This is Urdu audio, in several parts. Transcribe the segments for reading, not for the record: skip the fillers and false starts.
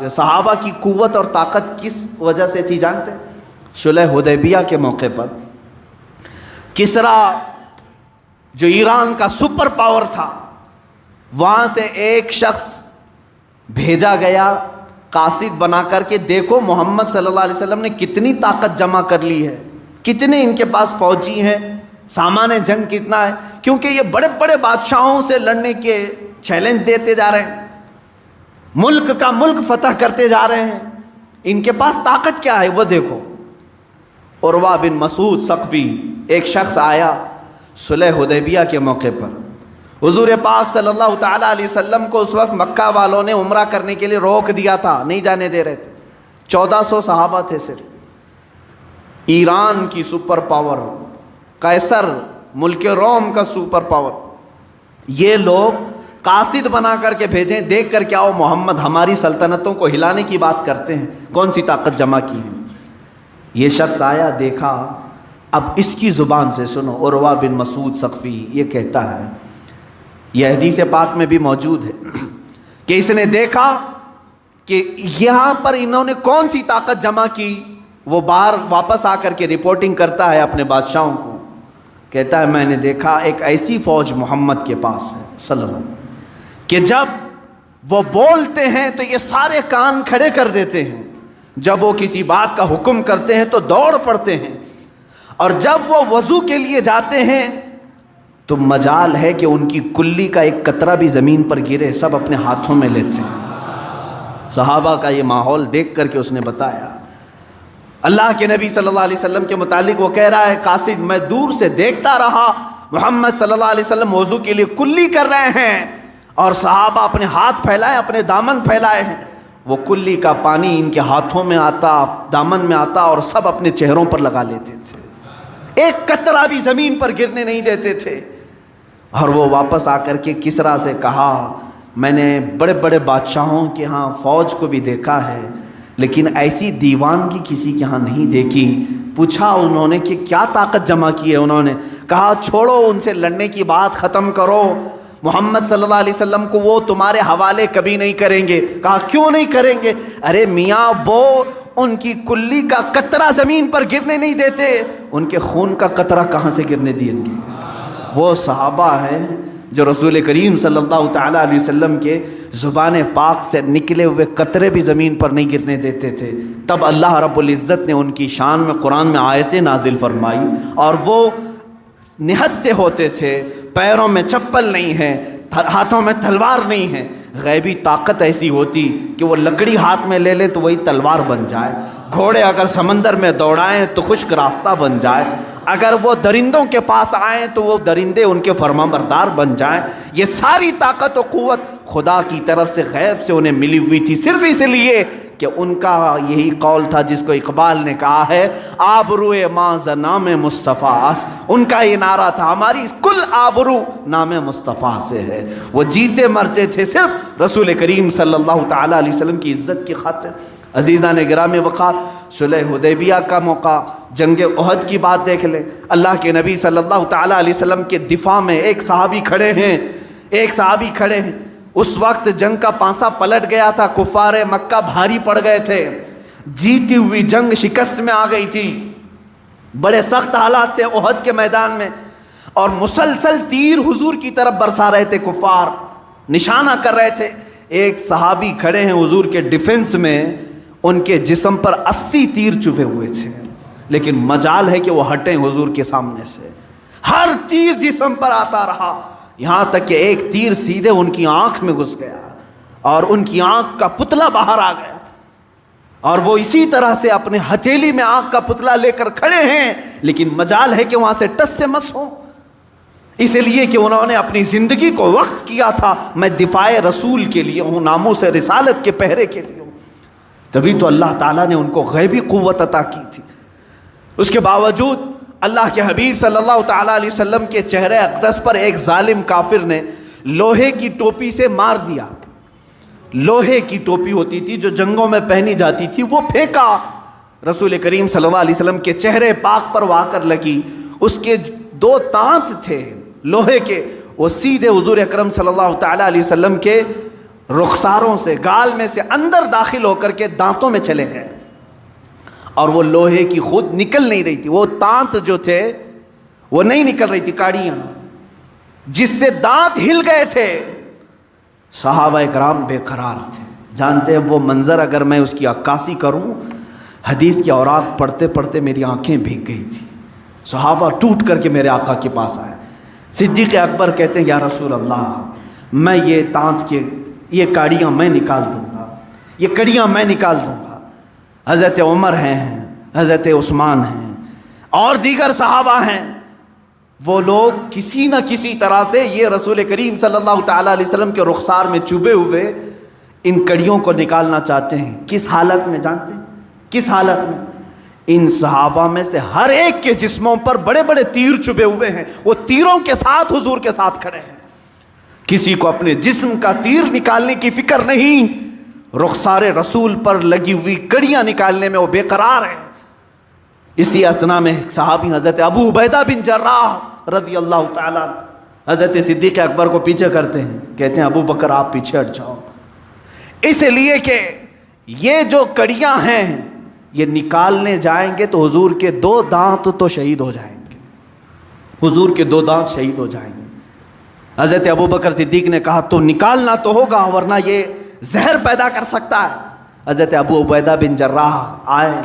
صحابہ کی قوت اور طاقت کس وجہ سے تھی جانتے ہیں؟ صلح حدیبیہ کے موقع پر کسرا جو ایران کا سپر پاور تھا، وہاں سے ایک شخص بھیجا گیا قاصد بنا کر کے، دیکھو محمد صلی اللہ علیہ وسلم نے کتنی طاقت جمع کر لی ہے، کتنے ان کے پاس فوجی ہیں، سامان جنگ کتنا ہے، کیونکہ یہ بڑے بڑے بادشاہوں سے لڑنے کے چیلنج دیتے جا رہے ہیں، ملک کا ملک فتح کرتے جا رہے ہیں، ان کے پاس طاقت کیا ہے وہ دیکھو۔ عروہ بن مسعود ثقفی ایک شخص آیا صلح حدیبیہ کے موقع پر، حضور پاک صلی اللہ تعالیٰ علیہ وسلم کو اس وقت مکہ والوں نے عمرہ کرنے کے لیے روک دیا تھا، نہیں جانے دے رہے تھے، 1400 صحابہ تھے صرف۔ ایران کی سپر پاور، قیصر ملک روم کا سپر پاور، یہ لوگ قاصد بنا کر کے بھیجیں، دیکھ کر کے آؤ محمد ہماری سلطنتوں کو ہلانے کی بات کرتے ہیں، کون سی طاقت جمع کی ہے۔ یہ شخص آیا، دیکھا، اب اس کی زبان سے سنو، عروہ بن مسعود ثقفی یہ کہتا ہے، یہ حدیث پاک میں بھی موجود ہے کہ اس نے دیکھا کہ یہاں پر انہوں نے کون سی طاقت جمع کی، وہ باہر واپس آ کر کے رپورٹنگ کرتا ہے اپنے بادشاہوں کو، کہتا ہے میں نے دیکھا ایک ایسی فوج محمد کے پاس ہے صلی اللہ علیہ وسلم کہ جب وہ بولتے ہیں تو یہ سارے کان کھڑے کر دیتے ہیں، جب وہ کسی بات کا حکم کرتے ہیں تو دوڑ پڑتے ہیں، اور جب وہ وضو کے لیے جاتے ہیں تو مجال ہے کہ ان کی کلی کا ایک قطرہ بھی زمین پر گرے، سب اپنے ہاتھوں میں لیتے ہیں۔ صحابہ کا یہ ماحول دیکھ کر کے اس نے بتایا، اللہ کے نبی صلی اللہ علیہ وسلم کے متعلق وہ کہہ رہا ہے، قاصد میں دور سے دیکھتا رہا محمد صلی اللہ علیہ وسلم وضو کے لیے کلی کر رہے ہیں، اور صحابہ اپنے ہاتھ پھیلائے، اپنے دامن پھیلائے ہیں، وہ کلی کا پانی ان کے ہاتھوں میں آتا، دامن میں آتا، اور سب اپنے چہروں پر لگا لیتے تھے، ایک قطرہ بھی زمین پر گرنے نہیں دیتے تھے۔ اور وہ واپس آ کر کے کسرا سے کہا، میں نے بڑے بڑے بادشاہوں کے ہاں فوج کو بھی دیکھا ہے، لیکن ایسی دیوانگی کسی کے ہاں نہیں دیکھی۔ پوچھا انہوں نے کہ کیا طاقت جمع کی ہے، انہوں نے کہا چھوڑو ان سے لڑنے کی بات ختم کرو، محمد صلی اللہ علیہ وسلم کو وہ تمہارے حوالے کبھی نہیں کریں گے۔ کہا کیوں نہیں کریں گے؟ ارے میاں وہ ان کی کلی کا قطرہ زمین پر گرنے نہیں دیتے، ان کے خون کا قطرہ کہاں سے گرنے دیں گے؟ وہ صحابہ ہیں جو رسول کریم صلی اللہ تعالیٰ علیہ وسلم کے زبان پاک سے نکلے ہوئے قطرے بھی زمین پر نہیں گرنے دیتے تھے۔ تب اللہ رب العزت نے ان کی شان میں قرآن میں آیتیں نازل فرمائی، اور وہ نہتے ہوتے تھے، پیروں میں چپل نہیں ہے، ہاتھوں میں تلوار نہیں ہے۔ غیبی طاقت ایسی ہوتی کہ وہ لکڑی ہاتھ میں لے لے تو وہی تلوار بن جائے، گھوڑے اگر سمندر میں دوڑائیں تو خشک راستہ بن جائے، اگر وہ درندوں کے پاس آئیں تو وہ درندے ان کے فرمانبردار بن جائیں۔ یہ ساری طاقت و قوت خدا کی طرف سے غیب سے انہیں ملی ہوئی تھی، صرف اس لیے کہ ان کا یہی قول تھا جس کو اقبال نے کہا ہے، آبروئے ماں نام مصطفیٰ، ان کا یہ نعرہ تھا ہماری کل آبرو نام مصطفیٰ سے ہے۔ وہ جیتے مرتے تھے صرف رسول کریم صلی اللہ تعالیٰ علیہ وسلم کی عزت کی خاطر۔ عزیزان گرامی وقار، صلح حدیبیہ کا موقع، جنگ احد کی بات دیکھ لیں، اللہ کے نبی صلی اللہ تعالیٰ علیہ وسلم کے دفاع میں ایک صحابی کھڑے ہیں، اس وقت جنگ کا پانسا پلٹ گیا تھا، کفار مکہ بھاری پڑ گئے تھے، جیتی ہوئی جنگ شکست میں آ گئی تھی، بڑے سخت حالات تھے احد کے میدان میں، اور مسلسل تیر حضور کی طرف برسا رہے تھے، کفار نشانہ کر رہے تھے۔ ایک صحابی کھڑے ہیں حضور کے ڈیفنس میں، ان کے جسم پر 80 تیر چبھے ہوئے تھے، لیکن مجال ہے کہ وہ ہٹیں حضور کے سامنے سے، ہر تیر جسم پر آتا رہا، یہاں تک کہ ایک تیر سیدھے ان کی آنکھ میں گھس گیا، اور ان کی آنکھ کا پتلا باہر آ گیا، اور وہ اسی طرح سے اپنے ہتھیلی میں آنکھ کا پتلا لے کر کھڑے ہیں، لیکن مجال ہے کہ وہاں سے ٹس سے مس ہوں، اس لیے کہ انہوں نے اپنی زندگی کو وقف کیا تھا، میں دفاع رسول کے لیے ہوں، ناموس رسالت کے پہرے کے لیے ہوں۔ تبھی تو اللہ تعالیٰ نے ان کو غیبی قوت عطا کی تھی۔ اس کے باوجود اللہ کے حبیب صلی اللہ تعالیٰ علیہ وسلم کے چہرے اقدس پر ایک ظالم کافر نے لوہے کی ٹوپی سے مار دیا۔ لوہے کی ٹوپی ہوتی تھی جو جنگوں میں پہنی جاتی تھی، وہ پھینکا، رسول کریم صلی اللہ علیہ وسلم کے چہرے پاک پر وہ آ کر لگی، اس کے 2 دانت تھے لوہے کے، وہ سیدھے حضور اکرم صلی اللہ تعالیٰ علیہ وسلم کے رخساروں سے گال میں سے اندر داخل ہو کر کے دانتوں میں چلے گئے، اور وہ لوہے کی خود نکل نہیں رہی تھی، وہ دانت جو تھے وہ نہیں نکل رہی تھی، کاڑیاں جس سے دانت ہل گئے تھے۔ صحابہ کرام بے قرار تھے، جانتے ہیں وہ منظر اگر میں اس کی عکاسی کروں، حدیث کے اوراق پڑھتے پڑھتے میری آنکھیں بھیگ گئی تھی۔ صحابہ ٹوٹ کر کے میرے آقا کے پاس آئے۔ صدیق اکبر کہتے ہیں یا رسول اللہ، میں یہ دانت کے یہ کاڑیاں میں نکال دوں گا، یہ کڑیاں میں نکال دوں گا۔ حضرت عمر ہیں، حضرت عثمان ہیں، اور دیگر صحابہ ہیں، وہ لوگ کسی نہ کسی طرح سے یہ رسول کریم صلی اللہ تعالیٰ علیہ وسلم کے رخسار میں چبھے ہوئے ان کڑیوں کو نکالنا چاہتے ہیں۔ کس حالت میں جانتے ہیں؟ کس حالت میں؟ ان صحابہ میں سے ہر ایک کے جسموں پر بڑے بڑے تیر چبھے ہوئے ہیں، وہ تیروں کے ساتھ حضور کے ساتھ کھڑے ہیں۔ کسی کو اپنے جسم کا تیر نکالنے کی فکر نہیں، رخسار رسول پر لگی ہوئی کڑیاں نکالنے میں وہ بے قرار ہیں۔ اسی اثنا میں ایک صحابی حضرت ابو عبیدہ بن جراح رضی اللہ تعالیٰ حضرت صدیق اکبر کو پیچھے کرتے ہیں، کہتے ہیں ابو بکر آپ پیچھے ہٹ جاؤ، اس لیے کہ یہ جو کڑیاں ہیں یہ نکالنے جائیں گے تو حضور کے 2 دانت تو شہید ہو جائیں گے، حضور کے 2 دانت شہید ہو جائیں گے۔ حضرت ابو بکر صدیق نے کہا تو نکالنا تو ہوگا ورنہ یہ زہر پیدا کر سکتا ہے۔ حضرت ابو عبیدہ بن جراح آئے،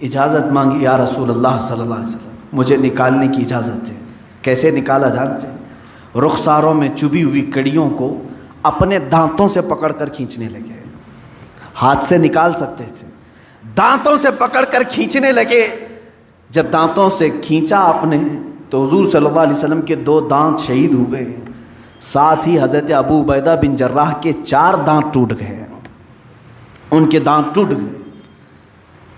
اجازت مانگی، یا رسول اللہ صلی اللہ علیہ وسلم مجھے نکالنے کی اجازت ہے۔ کیسے نکالا جانتے ہیں؟ رخساروں میں چبھی ہوئی کڑیوں کو اپنے دانتوں سے پکڑ کر کھینچنے لگے، ہاتھ سے نکال سکتے تھے، دانتوں سے پکڑ کر کھینچنے لگے۔ جب دانتوں سے کھینچا آپ نے تو حضور صلی اللہ علیہ وسلم کے 2 دانت شہید ہوئے، ساتھ ہی حضرت ابو عبیدہ بن جراح کے 4 دانت ٹوٹ گئے، ان کے دانت ٹوٹ گئے۔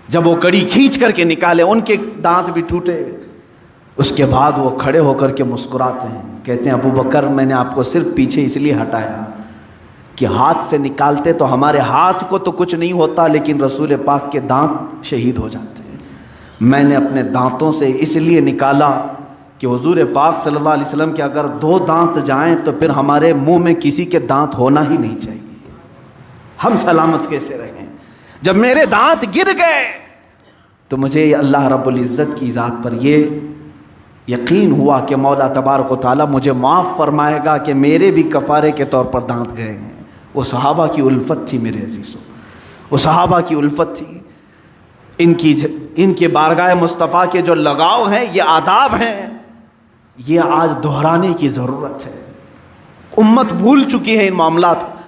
جب وہ کڑی کھینچ کر کے نکالے ان کے دانت بھی ٹوٹے۔ اس کے بعد وہ کھڑے ہو کر کے مسکراتے ہیں، کہتے ہیں ابو بکر میں نے آپ کو صرف پیچھے اس لیے ہٹایا کہ ہاتھ سے نکالتے تو ہمارے ہاتھ کو تو کچھ نہیں ہوتا لیکن رسول پاک کے دانت شہید ہو جاتے ہیں۔ میں نے اپنے دانتوں سے اس لیے نکالا کہ حضور پاک صلی اللہ علیہ وسلم کے اگر 2 دانت جائیں تو پھر ہمارے منہ میں کسی کے دانت ہونا ہی نہیں چاہیے، ہم سلامت کیسے رہیں۔ جب میرے دانت گر گئے تو مجھے اللہ رب العزت کی ذات پر یہ یقین ہوا کہ مولا تبارک و تعالیٰ مجھے معاف فرمائے گا کہ میرے بھی کفارے کے طور پر دانت گئے ہیں۔ وہ صحابہ کی الفت تھی میرے عزیزوں، وہ صحابہ کی الفت تھی، ان کے بارگاہ مصطفیٰ کے جو لگاؤ ہیں، یہ آداب ہیں، یہ آج دہرانے کی ضرورت ہے۔ امت بھول چکی ہے ان معاملات کو۔